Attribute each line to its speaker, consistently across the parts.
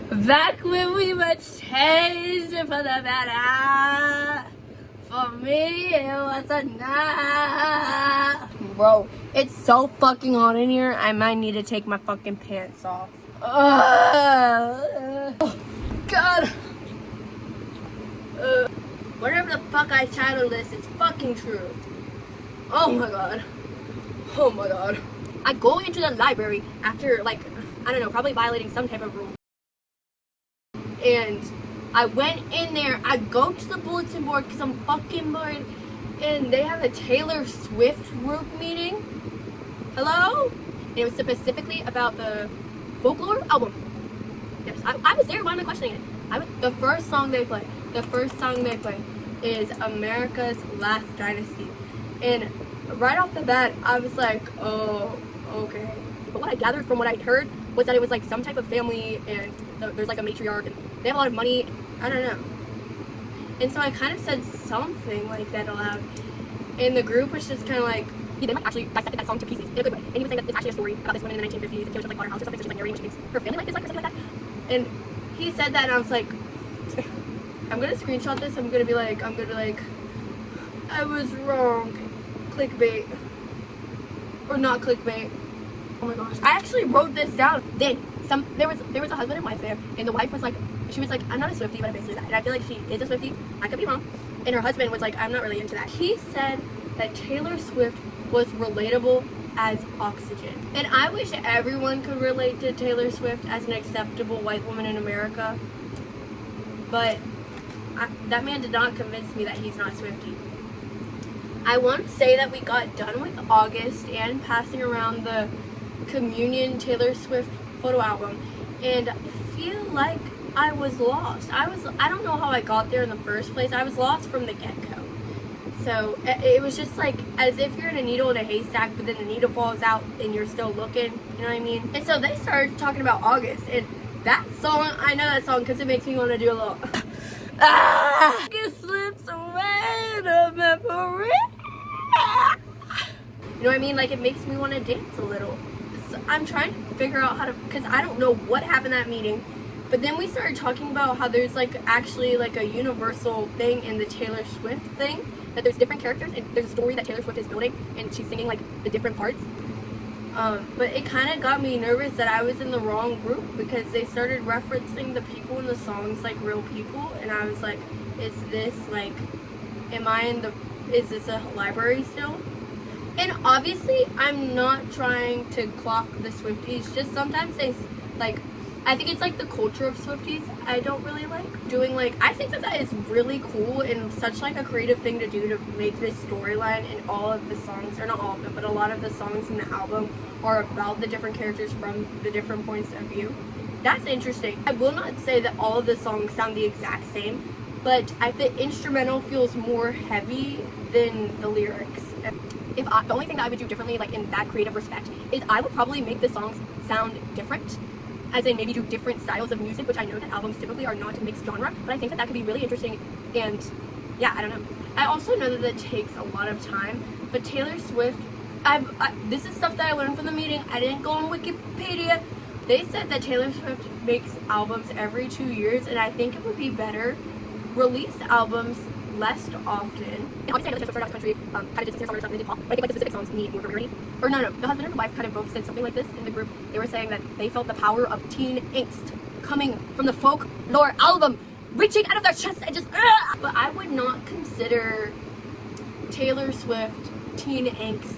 Speaker 1: Back when we were changed for the better. For me, it was a night. Bro, it's so fucking hot in here. I might need to take my fucking pants off. Oh, God. Whatever the fuck I titled this, it's fucking true. Oh my god. Oh my god. I go into the library after, like, I don't know, probably violating some type of rule. And I went in there, I go to the bulletin board because I'm fucking bored, and they have a Taylor Swift group meeting. Hello? And it was specifically about the Folklore album. Yes, I was there. Why am I questioning it? The first song they play is America's Last Dynasty. And right off the bat, I was like, oh, okay. But what I gathered from what I'd heard was that it was like some type of family, and there's like a matriarch, and they have a lot of money. I don't know. And so I kind of said something like that aloud, and the group was just kind of like, they might actually dissected that song to pieces in a good way. And he was saying that it's actually a story about this woman in the 1950s, and she was like bought her house or something, so she's like narrating what she thinks her family life is like or something like that. And he said that, and I was like, I'm gonna screenshot this. I'm gonna be like, I was wrong. Clickbait. Or not clickbait. Oh my gosh. I actually wrote this down. Then there was a husband and wife there, and the wife was like, she was like, I'm not a Swiftie, but I'm basically that. And I feel like she is a Swiftie. I could be wrong. And her husband was like, I'm not really into that. He said that Taylor Swift was relatable as oxygen. And I wish everyone could relate to Taylor Swift as an acceptable white woman in America. But that man did not convince me that he's not Swiftie. I want to say that we got done with August and passing around the Communion Taylor Swift photo album, and I feel like I was lost. I don't know how I got there in the first place. I was lost from the get-go. So it was just like as if you're in a needle in a haystack, but then the needle falls out and you're still looking, you know what I mean? And so they started talking about August, and that song, I know that song because it makes me want to do a little it slips away the memory. You know what I mean? Like, it makes me want to dance a little. So I'm trying to figure out how to, because I don't know what happened at that meeting. But then we started talking about how there's like actually like a universal thing in the Taylor Swift thing, that there's different characters and there's a story that Taylor Swift is building, and she's singing like the different parts. But it kind of got me nervous that I was in the wrong group, because they started referencing the people in the songs like real people, and I was like, is this like, is this a library still? And obviously I'm not trying to clock the Swifties, just sometimes they like, I think it's like the culture of Swifties I don't really like doing. Like, I think that is really cool and such like a creative thing to do, to make this storyline in all of the songs, or not all of them, but a lot of the songs in the album are about the different characters from the different points of view. That's interesting. I will not say that all of the songs sound the exact same, but the instrumental feels more heavy than the lyrics. The only thing that I would do differently, like in that creative respect, is I would probably make the songs sound different, as in maybe do different styles of music, which I know that albums typically are not mixed genre, but I think that could be really interesting. And yeah, I don't know. I also know that it takes a lot of time, but Taylor Swift, this is stuff that I learned from the meeting. I didn't go on Wikipedia. They said that Taylor Swift makes albums every 2 years, and I think it would be better release albums less often. And obviously I know that Taylor Swift started out the country, kind of did some songwriting stuff, and they did pop, but I think like the specific songs need more variety. Or no, the husband and the wife kind of both said something like this in the group. They were saying that they felt the power of teen angst coming from the Folklore album, reaching out of their chest and just, But I would not consider Taylor Swift teen angst.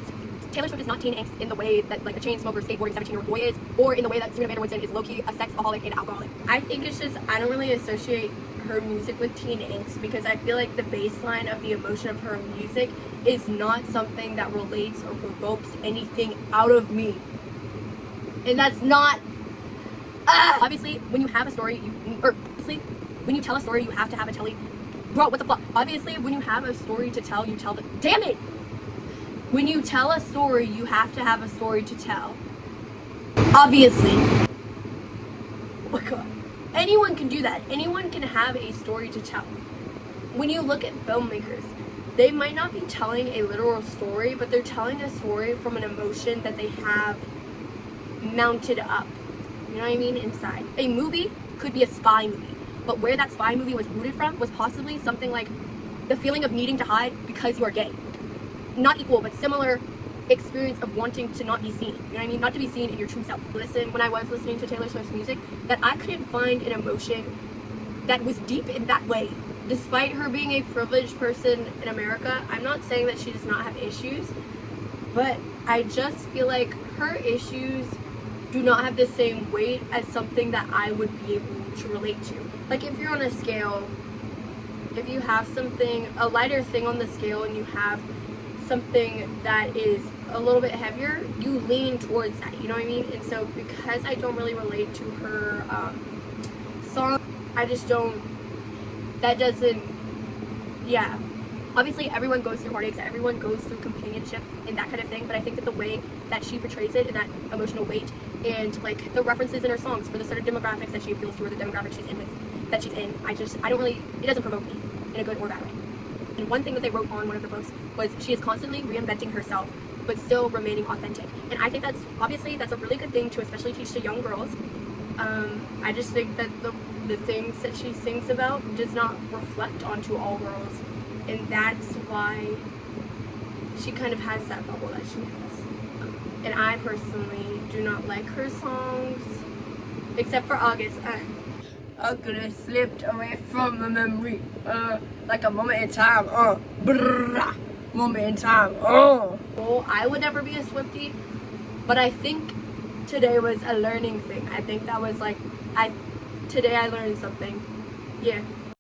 Speaker 1: Taylor Swift is not teen angst in the way that like a chain smoker, skateboarding 17-year-old boy is, or in the way that Serena Van Der Woodsen is low-key a sexaholic and alcoholic. I think it's just, I don't really associate her music with teen angst, because I feel like the baseline of the emotion of her music is not something that relates or provokes anything out of me. And that's not, obviously when you have a story, when you tell a story, you have to have a telly. Bro, what the fuck? Obviously when you have a story to tell, you tell the, damn it! When you tell a story, you have to have a story to tell. Obviously. Oh my god. Anyone can do that. Anyone can have a story to tell. When you look at filmmakers, they might not be telling a literal story, but they're telling a story from an emotion that they have mounted up. You know know what I mean, inside. A movie could be a spy movie, but where that spy movie was rooted from was possibly something like the feeling of needing to hide because you are gay. Not equal, but similar experience of wanting to not be seen, you know what I mean, not to be seen in your true self. When I was listening to Taylor Swift's music, that I couldn't find an emotion that was deep in that way. Despite her being a privileged person in America, I'm not saying that she does not have issues, but I just feel like her issues do not have the same weight as something that I would be able to relate to. Like if you're on a scale, if you have something, a lighter thing on the scale, and you have something that is a little bit heavier, you lean towards that, you know what I mean? And so because I don't really relate to her song, I just don't, that doesn't, yeah. Obviously everyone goes through heartaches, everyone goes through companionship and that kind of thing, but I think that the way that she portrays it and that emotional weight and like the references in her songs for the certain demographics that she appeals to or the demographic she's in with, that she's in, I don't really, it doesn't provoke me in a good or bad way. And one thing that they wrote on one of the books was she is constantly reinventing herself but still remaining authentic. And I think that's, obviously, that's a really good thing to especially teach to young girls. I just think that the things that she sings about does not reflect onto all girls. And that's why she kind of has that bubble that she has. And I personally do not like her songs, except for August. I could have slipped away from the memory, like a moment in time, moment in time, Well, I would never be a Swiftie, but I think today was a learning thing. I think that was like, today I learned something. Yeah.